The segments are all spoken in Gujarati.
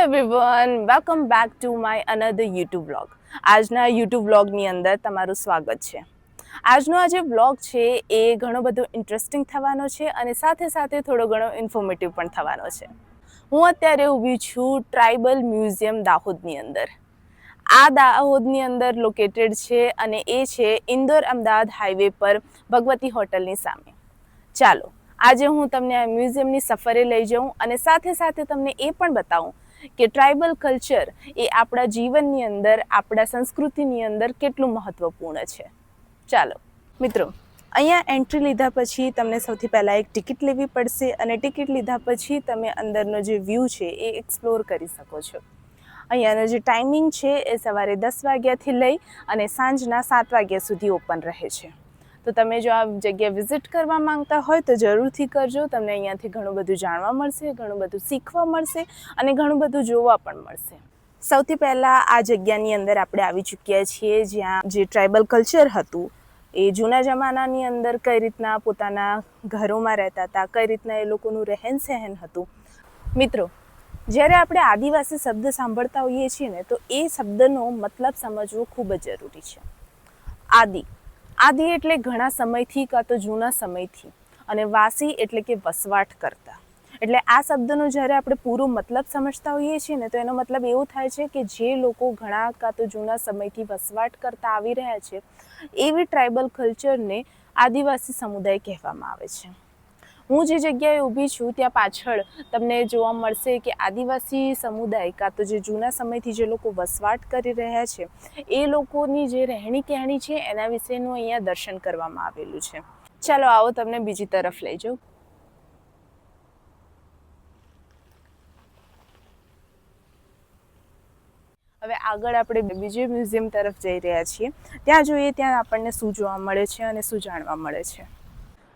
Everyone, welcome back to my another YouTube vlog. આજના યુટ્યુબ વ્લોગની અંદર તમારું સ્વાગત છે. આજનો આ જે વ્લોગ છે એ ઘણો બધો ઇન્ટરેસ્ટિંગ થવાનો છે અને સાથે સાથે થોડો ઘણો ઇન્ફોર્મેટિવ પણ થવાનો છે. હું અત્યારે ઊભી છું ટ્રાઇબલ મ્યુઝિયમ દાહોદની અંદર. આ દાહોદની અંદર લોકેટેડ છે અને એ છે ઇન્દોર અમદાવાદ હાઈવે પર ભગવતી હોટલની સામે. ચાલો આજે હું તમને આ મ્યુઝિયમની સફરે લઈ જાઉં અને સાથે સાથે તમને એ પણ બતાવું કે ટ્રાઇબલ કલ્ચર એ આપણા જીવનની અંદર, આપણા સંસ્કૃતિની અંદર કેટલું મહત્વપૂર્ણ છે. ચાલો મિત્રો, અહીંયા એન્ટ્રી લીધા પછી તમને સૌથી પહેલાં એક ટિકિટ લેવી પડશે અને ટિકિટ લીધા પછી તમે અંદરનો જે વ્યૂ છે એ એક્સપ્લોર કરી શકો છો. અહીંયાનો જે ટાઈમિંગ છે એ સવારે 10 વાગ્યાથી લઈ અને સાંજના 7 વાગ્યા સુધી ઓપન રહે છે. તો તમે જો આ જગ્યા વિઝિટ કરવા માંગતા હોય તો જરૂરથી કરજો. તમને અહીંયાથી ઘણું બધું જાણવા મળશે, ઘણું બધું શીખવા મળશે અને ઘણું બધું જોવા પણ મળશે. સૌથી પહેલાં આ જગ્યાની અંદર આપણે આવી ચૂક્યા છીએ જ્યાં જે ટ્રાઇબલ કલ્ચર હતું એ જૂના જમાનાની અંદર કઈ રીતના પોતાના ઘરોમાં રહેતા હતા, કઈ રીતના એ લોકોનું રહેન સહેન હતું. મિત્રો, જ્યારે આપણે આદિવાસી શબ્દ સાંભળતા હોઈએ છીએ ને તો એ શબ્દનો મતલબ સમજવો ખૂબ જ જરૂરી છે. આદિ એટલે ઘણા સમયથી કાં તો જૂના સમયથી, અને વાસી એટલે કે વસવાટ કરતા. એટલે આ શબ્દનો જ્યારે આપણે પૂરો મતલબ સમજતા હોઈએ છીએ ને તો એનો મતલબ એવો થાય છે કે જે લોકો ઘણા કાં તો જૂના સમયથી વસવાટ કરતા આવી રહ્યા છે એવી ટ્રાઇબલ કલ્ચરને આદિવાસી સમુદાય કહેવામાં આવે છે. હું જે જગ્યાએ ઊભી છું ત્યાં પાછળ તમને જોવા મળશે કે આદિવાસી સમુદાય કાં તો જે જૂના સમયથી જે લોકો વસવાટ કરી રહ્યા છે એ લોકોની જે રહેણી કહેણી છે એના વિશેનું અહીંયા દર્શન કરવામાં આવેલું છે. ચાલો આવો તમને બીજી તરફ લઈ જાઉં. હવે આગળ આપણે બીજે મ્યુઝિયમ તરફ જઈ રહ્યા છીએ. ત્યાં જોઈએ ત્યાં આપણને શું જોવા મળે છે અને શું જાણવા મળે છે.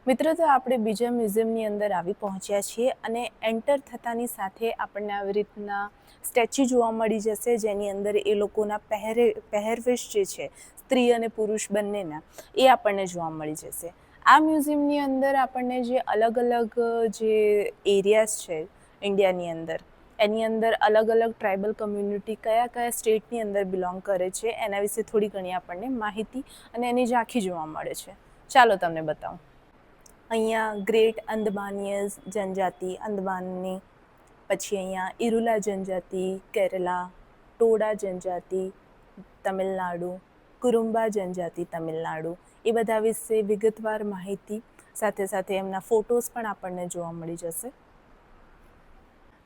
મિત્રો, તો આપણે બીજા મ્યુઝિયમની અંદર આવી પહોંચ્યા છીએ અને એન્ટર થતાની સાથે આપણને આવી રીતના સ્ટેચ્યુ જોવા મળી જશે જેની અંદર એ લોકોના પહેરવેશ જે છે સ્ત્રી અને પુરુષ બંનેના એ આપણને જોવા મળી જશે. આ મ્યુઝિયમની અંદર આપણને જે અલગ અલગ જે એરિયાઝ છે ઇન્ડિયાની અંદર એની અંદર અલગ અલગ ટ્રાઇબલ કમ્યુનિટી કયા કયા સ્ટેટની અંદર બિલોંગ કરે છે એના વિશે થોડી ઘણી આપણને માહિતી અને એની ઝાંખી જોવા મળે છે. ચાલો તમને બતાવું. અહીંયા ગ્રેટ અંદમાનીયઝ જનજાતિ અંદમાનની, પછી અહીંયા ઇરુલા જનજાતિ કેરલા, ટોડા જનજાતિ તમિલનાડુ, કુરુમ્બા જનજાતિ તમિલનાડુ, એ બધા વિશે વિગતવાર માહિતી સાથે સાથે એમના ફોટોઝ પણ આપણને જોવા મળી જશે.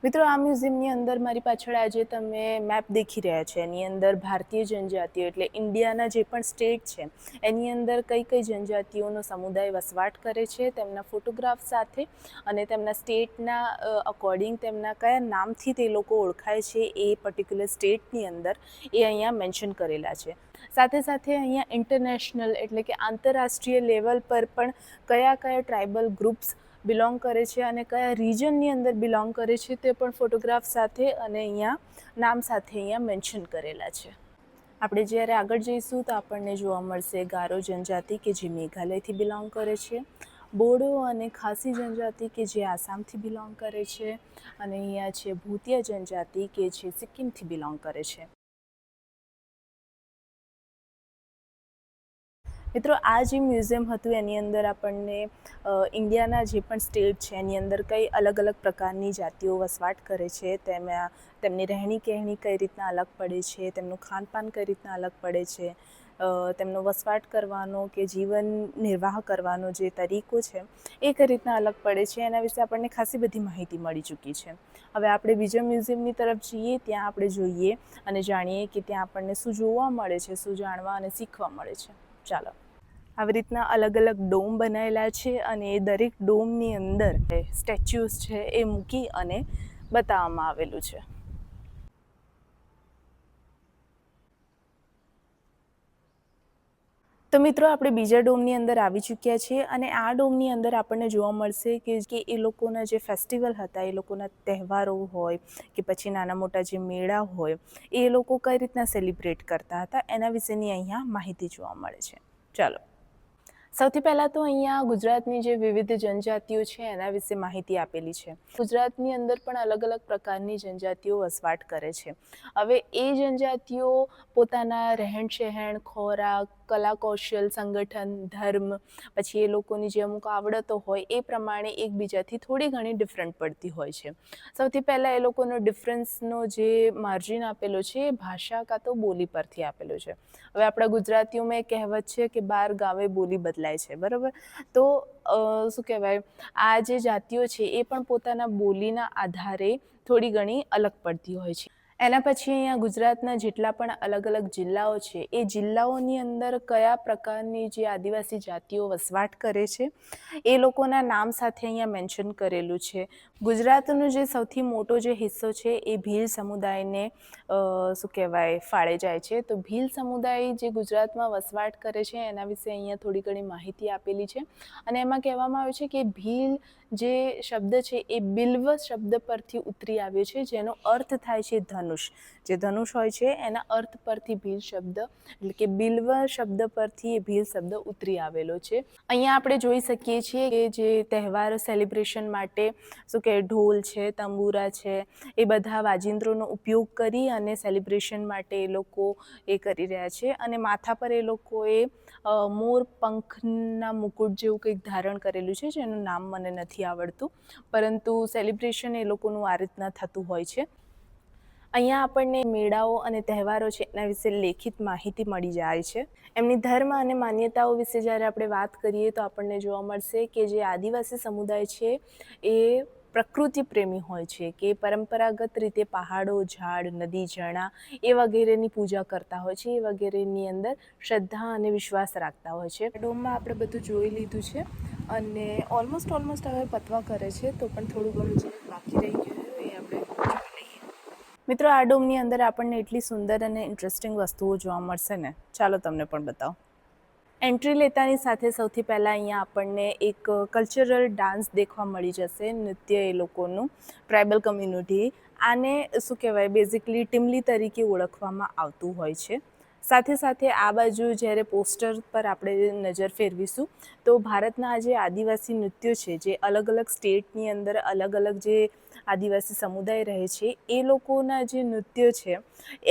મિત્રો, આ મ્યુઝિયમની અંદર મારી પાછળ આજે તમે મેપ દેખી રહ્યા છો એની અંદર ભારતીય જનજાતિઓ એટલે ઇન્ડિયાના જે પણ સ્ટેટ છે એની અંદર કઈ કઈ જનજાતિઓનો સમુદાય વસવાટ કરે છે તેમના ફોટોગ્રાફ સાથે અને તેમના સ્ટેટના અકોર્ડિંગ તેમના કયા નામથી તે લોકો ઓળખાય છે એ પર્ટિક્યુલર સ્ટેટની અંદર એ અહીંયા મેન્શન કરેલા છે. સાથે સાથે અહીંયા ઇન્ટરનેશનલ એટલે કે આંતરરાષ્ટ્રીય લેવલ પર પણ કયા કયા ટ્રાઇબલ ગ્રુપ્સ બિલોંગ કરે છે અને કયા રિજનની અંદર બિલોંગ કરે છે તે પણ ફોટોગ્રાફ સાથે અને અહીંયા નામ સાથે અહીંયા મેન્શન કરેલા છે. આપણે જ્યારે આગળ જઈશું તો આપણને જોવા મળશે ગારો જનજાતિ કે જે મેઘાલયથી બિલોંગ કરે છે, બોડો અને ખાસી જનજાતિ કે જે આસામથી બિલોંગ કરે છે અને અહીંયા છે ભૂતિયા જનજાતિ કે જે સિક્કિમથી બિલોંગ કરે છે. મિત્રો, આ જે મ્યુઝિયમ હતું એની અંદર આપણને ઇન્ડિયાના જે પણ સ્ટેટ છે એની અંદર કઈ અલગ અલગ પ્રકારની જાતિઓ વસવાટ કરે છે તેમની રહેણી કહેણી કઈ રીતના અલગ પડે છે, તેમનું ખાનપાન કઈ રીતના અલગ પડે છે, તેમનો વસવાટ કરવાનો કે જીવન નિર્વાહ કરવાનો જે તરીકો છે એ કઈ રીતના અલગ પડે છે એના વિશે આપણને ખાસી બધી માહિતી મળી ચૂકી છે. હવે આપણે બીજા મ્યુઝિયમની તરફ જઈએ ત્યાં આપણે જોઈએ અને જાણીએ કે ત્યાં આપણને શું જોવા મળે છે, શું જાણવા અને શીખવા મળે છે. ચાલો. આવી રીતના અલગ અલગ ડોમ બનાવેલા છે અને એ દરેક ડોમની અંદર સ્ટેચ્યુઝ છે એ મૂકી અને બતાવવામાં આવેલું છે. તો મિત્રો, આપણે બીજા ડોમની અંદર આવી ચૂક્યા છીએ અને આ ડોમની અંદર આપણને જોવા મળશે કે એ લોકોના જે ફેસ્ટિવલ હતા, એ લોકોના તહેવારો હોય કે પછી નાના મોટા જે મેળા હોય એ લોકો કઈ રીતના સેલિબ્રેટ કરતા હતા એના વિશેની અહીંયા માહિતી જોવા મળે છે. ચાલો. સૌથી પહેલાં તો અહીંયા ગુજરાતની જે વિવિધ જનજાતિઓ છે એના વિશે માહિતી આપેલી છે. ગુજરાતની અંદર પણ અલગ અલગ પ્રકારની જનજાતિઓ વસવાટ કરે છે. હવે એ જનજાતિઓ પોતાના રહેણ સહેણ, ખોરાક, કલા કૌશલ, સંગઠન, ધર્મ, પછી એ લોકોની જે અમુક આવડતો હોય એ પ્રમાણે એકબીજાથી થોડી ઘણી ડિફરન્ટ પડતી હોય છે. સૌથી પહેલાં એ લોકોનો ડિફરન્સનો જે માર્જિન આપેલો છે એ ભાષા કાં તો બોલી પરથી આપેલો છે. હવે આપણા ગુજરાતીઓમાં એક કહેવત છે કે 12 ગાવે બોલી બદલાય છે, બરાબર. તો શું કહેવાય, આ જે જાતિઓ છે એ પણ પોતાના બોલીના આધારે થોડી ઘણી અલગ પડતી હોય છે. એના પછી અહીંયા ગુજરાતના જેટલા પણ અલગ અલગ જિલ્લાઓ છે એ જિલ્લાઓની અંદર કયા પ્રકારની જે આદિવાસી જાતિઓ વસવાટ કરે છે એ લોકોના નામ સાથે અહીંયા મેન્શન કરેલું છે. ગુજરાતનો જે સૌથી મોટો જે હિસ્સો છે એ ભીલ સમુદાયને શું કહેવાય ફાળે જાય છે. તો ભીલ સમુદાય જે ગુજરાતમાં વસવાટ કરે છે એના વિશે અહીંયા થોડી ઘણી માહિતી આપેલી છે. અને એમાં કહેવામાં આવ્યું છે કે ભીલ જે શબ્દ છે એ બિલ્વ શબ્દ પરથી ઉતરી આવ્યો છે, જેનો અર્થ થાય છે ધનુષ. જે ધનુષ હોય છે એના અર્થ પરથી ભીલ શબ્દ એટલે કે બિલ્વ શબ્દ પરથી એ ભીલ શબ્દ ઉતરી આવેલો છે. અહીંયા આપણે જોઈ શકીએ છીએ કે જે તહેવાર સેલિબ્રેશન માટે શું કે ઢોલ છે, તંબુરા છે, એ બધા વાજિંત્રોનો ઉપયોગ કરી અને સેલિબ્રેશન માટે એ લોકો એ કરી રહ્યા છે. અને માથા પર એ લોકોએ મોર પંખના મુકુટ જેવું કંઈક ધારણ કરેલું છે, જેનું નામ મને નથી આવડતું, પરંતુ સેલિબ્રેશન એ લોકોનું આ રીતના થતું હોય છે. અહીંયા આપણને મેળાઓ અને તહેવારો છે એના વિશે લેખિત માહિતી મળી જાય છે. એમની ધર્મ અને માન્યતાઓ વિશે જ્યારે આપણે વાત કરીએ તો આપણને જોવા મળશે કે જે આદિવાસી સમુદાય છે એ પ્રકૃતિ પ્રેમી હોય છે, કે પરંપરાગત રીતે પહાડો, ઝાડ, નદી, ઝરણા એ વગેરેની પૂજા કરતા હોય છે, એ વગેરેની અંદર શ્રદ્ધા અને વિશ્વાસ રાખતા હોય છે. ડોમમાં આપણે બધું જોઈ લીધું છે અને ઓલમોસ્ટ હવે પતવા કરે છે, તો પણ થોડું ઘણું જે બાકી રહી ગયું એ આપણે જોઈ લઈએ. મિત્રો, આ ડોમની અંદર આપણને એટલી સુંદર અને ઇન્ટરેસ્ટિંગ વસ્તુઓ જોવા મળશે ને, ચાલો તમને પણ બતાવો. એન્ટ્રી લેતાની સાથે સૌથી પહેલાં અહીંયા આપણને એક કલ્ચરલ ડાન્સ દેખવા મળી જશે, નૃત્ય એ લોકોનું, ટ્રાઇબલ કમ્યુનિટી. આને શું કહેવાય, બેઝિકલી ટીમલી તરીકે ઓળખવામાં આવતું હોય છે. સાથે સાથે આ બાજુ જ્યારે પોસ્ટર પર આપણે નજર ફેરવીશું તો ભારતના જે આદિવાસી નૃત્યો છે, જે અલગ અલગ સ્ટેટની અંદર અલગ અલગ જે આદિવાસી સમુદાય રહે છે એ લોકોના જે નૃત્યો છે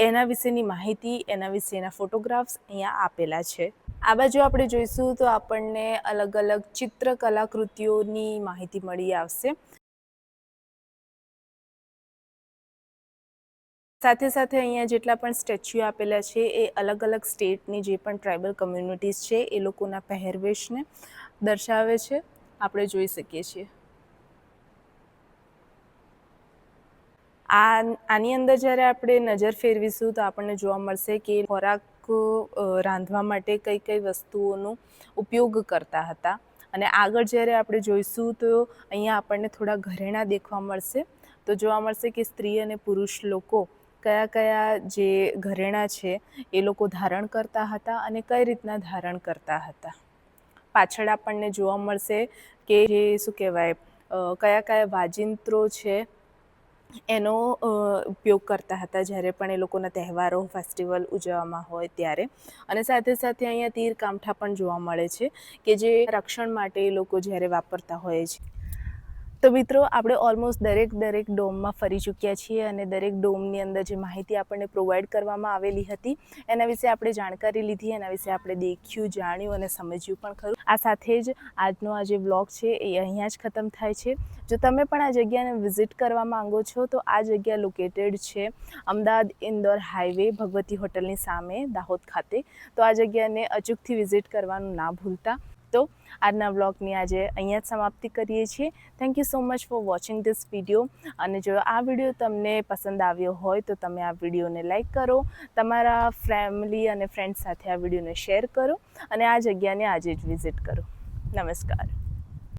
એના વિશેની માહિતી, એના વિશેના ફોટોગ્રાફ્સ અહીંયા આપેલા છે. આ બાજુ આપણે જોઈશું તો આપણને અલગ અલગ ચિત્ર કલાકૃતિઓની માહિતી મળી આવશે. સાથે સાથે અહીંયા જેટલા પણ સ્ટેચ્યુ આપેલા છે એ અલગ અલગ સ્ટેટની જે પણ ટ્રાઇબલ કમ્યુનિટીઝ છે એ લોકોના પહેરવેશને દર્શાવે છે, આપણે જોઈ શકીએ છીએ. આની અંદર જ્યારે આપણે નજર ફેરવીશું તો આપણને જોવા મળશે કે ખોરાક રાંધવા માટે કઈ કઈ વસ્તુઓનો ઉપયોગ કરતા હતા. અને આગળ જ્યારે આપણે જોઈશું તો અહીંયા આપણને થોડા ઘરેણાં દેખવા મળશે. તો જોવા મળશે કે સ્ત્રી અને પુરુષ લોકો કયા કયા જે ઘરેણાં છે એ લોકો ધારણ કરતા હતા અને કઈ રીતના ધારણ કરતા હતા. પાછળ આપણને જોવા મળશે કે જે શું કહેવાય, કયા કયા વાજિંત્રો છે એનો ઉપયોગ કરતા હતા જ્યારે પણ એ લોકોના તહેવારો, ફેસ્ટિવલ ઉજવવામાં હોય ત્યારે. અને સાથે સાથે અહીંયા તીર કામઠા પણ જોવા મળે છે કે જે રક્ષણ માટે એ લોકો જ્યારે વાપરતા હોય છે. તો મિત્રો, આપણે ઓલમોસ્ટ દરેક ડોમમાં ફરી ચૂક્યા છીએ અને દરેક ડોમની અંદર જે માહિતી આપણને પ્રોવાઈડ કરવામાં આવેલી હતી એના વિશે આપણે જાણકારી લીધી, એના વિશે આપણે દેખ્યું, જાણ્યું અને સમજ્યું પણ ખરું. આ સાથે જ આજનો આ જે વ્લોગ છે એ અહીંયા જ ખતમ થાય છે. જો તમે પણ આ જગ્યાને વિઝિટ કરવા માંગો છો તો આ જગ્યા લોકેટેડ છે અમદાવાદ ઇન્દોર હાઈવે, ભગવતી હોટલની સામે, દાહોદ ખાતે. તો આ જગ્યાને અચૂકથી વિઝિટ કરવાનું ના ભૂલતા. તો આજના વ્લોગની આજે અહીંયા જ સમાપ્તિ કરીએ છીએ. Thank you so much for watching this video. અને જો આ વિડીયો તમને પસંદ આવ્યો હોય તો તમે આ વિડીયોને લાઈક કરો, તમારા ફેમિલી અને ફ્રેન્ડ્સ સાથે આ વિડીયોને શેર કરો અને આ જગ્યાને આજે જ વિઝિટ કરો. નમસ્કાર.